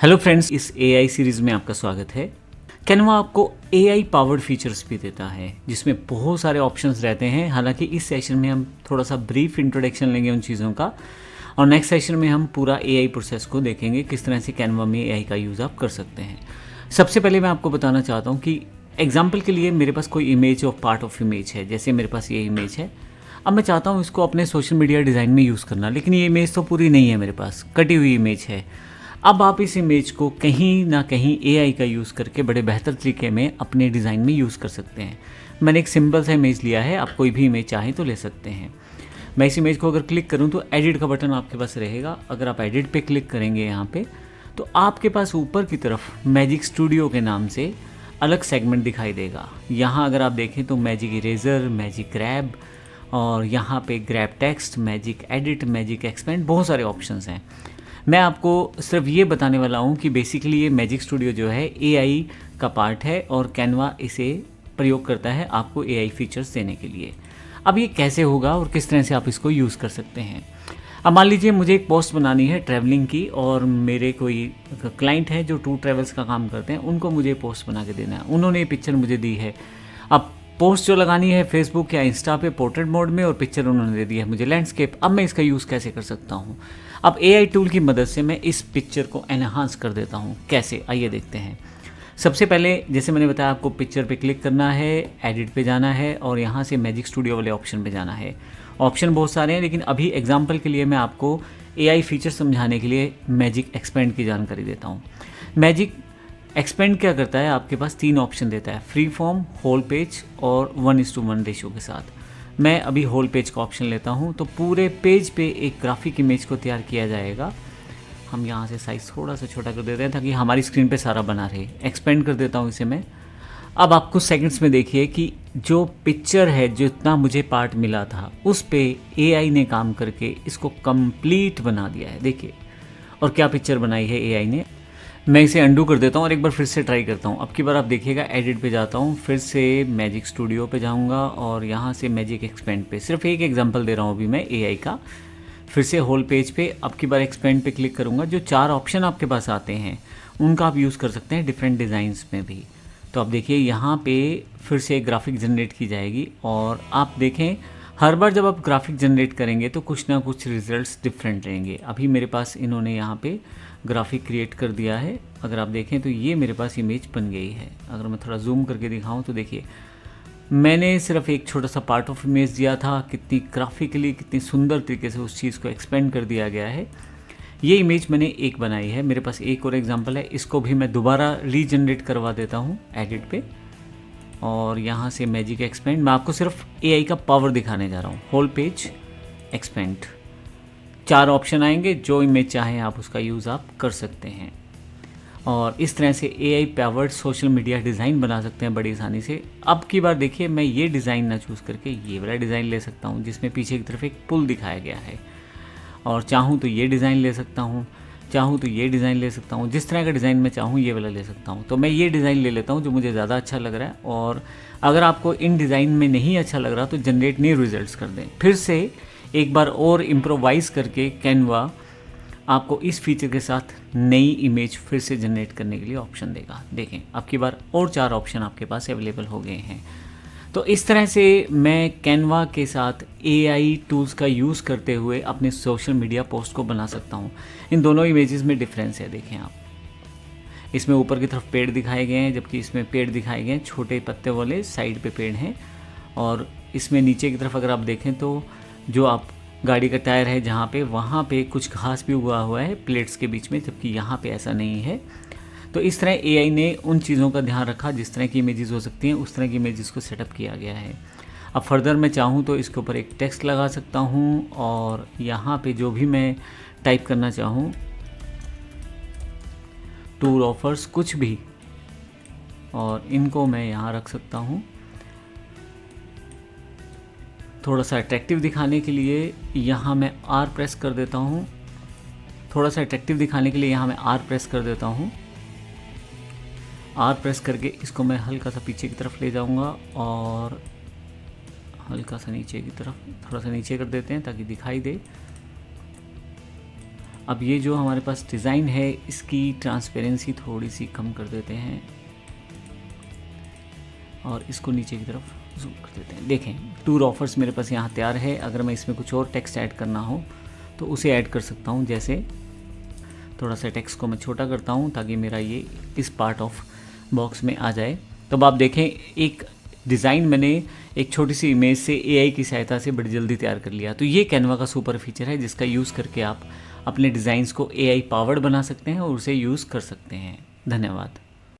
Hello friends, इस AI series में आपका स्वागत है। कैनवा आपको एआई पावर्ड फीचर्स भी देता है जिसमें बहुत सारे ऑप्शंस रहते हैं। हालांकि इस सेशन में हम थोड़ा सा ब्रीफ इंट्रोडक्शन लेंगे उन चीज़ों का, और नेक्स्ट सेशन में हम पूरा एआई प्रोसेस को देखेंगे, किस तरह से कैनवा में एआई का यूज़ आप कर सकते हैं। सबसे पहले मैं आपको बताना चाहता हूँ कि एग्जाम्पल के लिए मेरे पास कोई इमेज और पार्ट ऑफ इमेज है। जैसे मेरे पास ये इमेज है, अब मैं चाहता हूँ इसको अपने सोशल मीडिया डिज़ाइन में यूज़ करना, लेकिन ये इमेज तो पूरी नहीं है, मेरे पास कटी हुई इमेज है। अब आप इस इमेज को कहीं ना कहीं एआई का यूज़ करके बड़े बेहतर तरीके में अपने डिज़ाइन में यूज़ कर सकते हैं। मैंने एक सिंपल सा इमेज लिया है, आप कोई भी इमेज चाहें तो ले सकते हैं। मैं इस इमेज को अगर क्लिक करूं तो एडिट का बटन आपके पास रहेगा। अगर आप एडिट पे क्लिक करेंगे यहाँ पे, तो आपके पास ऊपर की तरफ मैजिक स्टूडियो के नाम से अलग सेगमेंट दिखाई देगा। यहाँ अगर आप देखें तो मैजिक इरेजर, मैजिक ग्रैब, और यहाँ पे grab text, magic edit, magic expand, बहुत सारे ऑप्शंस हैं। मैं आपको सिर्फ ये बताने वाला हूँ कि बेसिकली ये मैजिक स्टूडियो जो है एआई का पार्ट है और कैनवा इसे प्रयोग करता है आपको एआई फीचर्स देने के लिए। अब ये कैसे होगा और किस तरह से आप इसको यूज़ कर सकते हैं। अब मान लीजिए मुझे एक पोस्ट बनानी है ट्रैवलिंग की, और मेरे कोई क्लाइंट है जो टूर ट्रैवल्स का काम करते हैं, उनको मुझे पोस्ट बना के देना है। उन्होंने ये पिक्चर मुझे दी है। अब पोस्ट जो लगानी है फेसबुक या इंस्टा पे पोर्ट्रेट मोड में, और पिक्चर उन्होंने दे दी है मुझे लैंडस्केप। अब मैं इसका यूज़ कैसे कर सकता हूँ। अब एआई टूल की मदद से मैं इस पिक्चर को एनहांस कर देता हूँ। कैसे, आइए देखते हैं। सबसे पहले जैसे मैंने बताया, आपको पिक्चर पे क्लिक करना है, एडिट पे जाना है, और यहाँ से मैजिक स्टूडियो वाले ऑप्शन पे जाना है। ऑप्शन बहुत सारे हैं, लेकिन अभी एग्जाम्पल के लिए मैं आपको एआई फीचर समझाने के लिए मैजिक एक्सपेंड की जानकारी देता हूँ। मैजिक एक्सपेंड क्या करता है, आपके पास 3 ऑप्शन देता है, फ्री फॉर्म, होल पेज और 1:1 रेशियो के साथ। मैं अभी होल पेज का ऑप्शन लेता हूँ, तो पूरे पेज पे एक ग्राफिक इमेज को तैयार किया जाएगा। हम यहाँ से साइज़ थोड़ा सा छोटा कर देते हैं ताकि हमारी स्क्रीन पे सारा बना रहे। एक्सपेंड कर देता हूँ इसे मैं। अब आप कुछ सेकंड्स में देखिए कि जो पिक्चर है, जो इतना मुझे पार्ट मिला था, उस पे एआई ने काम करके इसको कंप्लीट बना दिया है। देखिए, और क्या पिक्चर बनाई है एआई ने। मैं इसे अंडू कर देता हूँ और एक बार फिर से ट्राई करता हूँ। अब की बार आप देखिएगा, एडिट पे जाता हूँ, फिर से मैजिक स्टूडियो पे जाऊँगा, और यहाँ से मैजिक एक्सपेंड पे, सिर्फ एक एग्जांपल दे रहा हूँ अभी मैं एआई का। फिर से होल पेज पे, अब की बार एक्सपेंड पे क्लिक करूँगा। जो 4 ऑप्शन आपके पास आते हैं उनका आप यूज़ कर सकते हैं डिफरेंट डिज़ाइंस में भी। तो आप देखिए, यहाँ पे फिर से एक ग्राफिक जनरेट की जाएगी, और आप देखें हर बार जब आप ग्राफिक जनरेट करेंगे तो कुछ ना कुछ रिजल्ट्स डिफरेंट रहेंगे। अभी मेरे पास इन्होंने यहाँ पे ग्राफिक क्रिएट कर दिया है। अगर आप देखें तो ये मेरे पास इमेज बन गई है। अगर मैं थोड़ा जूम करके दिखाऊं तो देखिए, मैंने सिर्फ एक छोटा सा पार्ट ऑफ इमेज दिया था, कितनी ग्राफिकली, कितनी सुंदर तरीके से उस चीज़ को एक्सपेंड कर दिया गया है। ये इमेज मैंने एक बनाई है। मेरे पास एक और एग्जांपल है, इसको भी मैं दोबारा रीजनरेट करवा देता हूँ एडिट पे, और यहाँ से मैजिक एक्सपेंड। मैं आपको सिर्फ एआई का पावर दिखाने जा रहा हूँ। होल पेज, एक्सपेंड, 4 ऑप्शन आएंगे। जो इमेज चाहें आप उसका यूज़ आप कर सकते हैं, और इस तरह से AI powered social media design बना सकते हैं बड़ी आसानी से। अब की बार देखिए, मैं ये डिज़ाइन ना चूज़ करके ये वाला डिज़ाइन ले सकता हूँ जिसमें पीछे की तरफ एक पुल दिखाया गया है, और चाहूँ तो ये डिज़ाइन ले सकता हूँ, चाहूँ तो ये डिज़ाइन ले सकता हूँ। जिस तरह का डिज़ाइन मैं चाहूँ ये वाला ले सकता हूँ। तो मैं ये डिज़ाइन ले लेता हूँ जो मुझे ज़्यादा अच्छा लग रहा है। और अगर आपको इन डिज़ाइन में नहीं अच्छा लग रहा तो जनरेट न्यू रिजल्ट्स कर दें। फिर से एक बार और इम्प्रोवाइज करके कैनवा आपको इस फीचर के साथ नई इमेज फिर से जनरेट करने के लिए ऑप्शन देगा। देखें, अब की बार और 4 ऑप्शन आपके पास अवेलेबल हो गए हैं। तो इस तरह से मैं कैनवा के साथ एआई टूल्स का यूज़ करते हुए अपने सोशल मीडिया पोस्ट को बना सकता हूँ। इन दोनों इमेजेस में डिफरेंस है, देखें आप। इसमें ऊपर की तरफ पेड़ दिखाए गए हैं, जबकि इसमें पेड़ दिखाए गए हैं छोटे पत्ते वाले, साइड पे पेड़ हैं। और इसमें नीचे की तरफ अगर आप देखें तो जो आप गाड़ी का टायर है जहाँ पे, वहाँ पे कुछ घास भी उगा हुआ है प्लेट्स के बीच में, जबकि यहाँ पे ऐसा नहीं है। तो इस तरह एआई ने उन चीज़ों का ध्यान रखा, जिस तरह की इमेजेस हो सकती हैं उस तरह की इमेजेस को सेटअप किया गया है। अब फर्दर मैं चाहूँ तो इसके ऊपर एक टेक्स्ट लगा सकता हूँ, और यहाँ पे जो भी मैं टाइप करना चाहूँ, टूर ऑफर्स, कुछ भी, और इनको मैं यहाँ रख सकता हूँ। थोड़ा सा अट्रैक्टिव दिखाने के लिए यहाँ मैं आर प्रेस कर देता हूँ। थोड़ा सा अट्रैक्टिव दिखाने के लिए यहाँ मैं आर प्रेस कर देता हूँ। आर प्रेस करके इसको मैं हल्का सा पीछे की तरफ ले जाऊँगा, और हल्का सा नीचे की तरफ, थोड़ा सा नीचे कर देते हैं ताकि दिखाई दे। अब ये जो हमारे पास डिज़ाइन है इसकी ट्रांसपेरेंसी थोड़ी सी कम कर देते हैं और इसको नीचे की तरफ जूम कर देते हैं। देखें, टूर ऑफर्स मेरे पास यहाँ तैयार है। अगर मैं इसमें कुछ और टेक्स्ट ऐड करना हो तो उसे ऐड कर सकता हूँ। जैसे थोड़ा सा टेक्स्ट को मैं छोटा करता हूँ ताकि मेरा ये इस पार्ट ऑफ बॉक्स में आ जाए। तब आप देखें, एक डिज़ाइन मैंने एक छोटी सी इमेज से एआई की सहायता से बड़ी जल्दी तैयार कर लिया। तो ये कैनवा का सुपर फीचर है जिसका यूज़ करके आप अपने डिज़ाइंस को एआई पावर्ड बना सकते हैं और उसे यूज़ कर सकते हैं। धन्यवाद।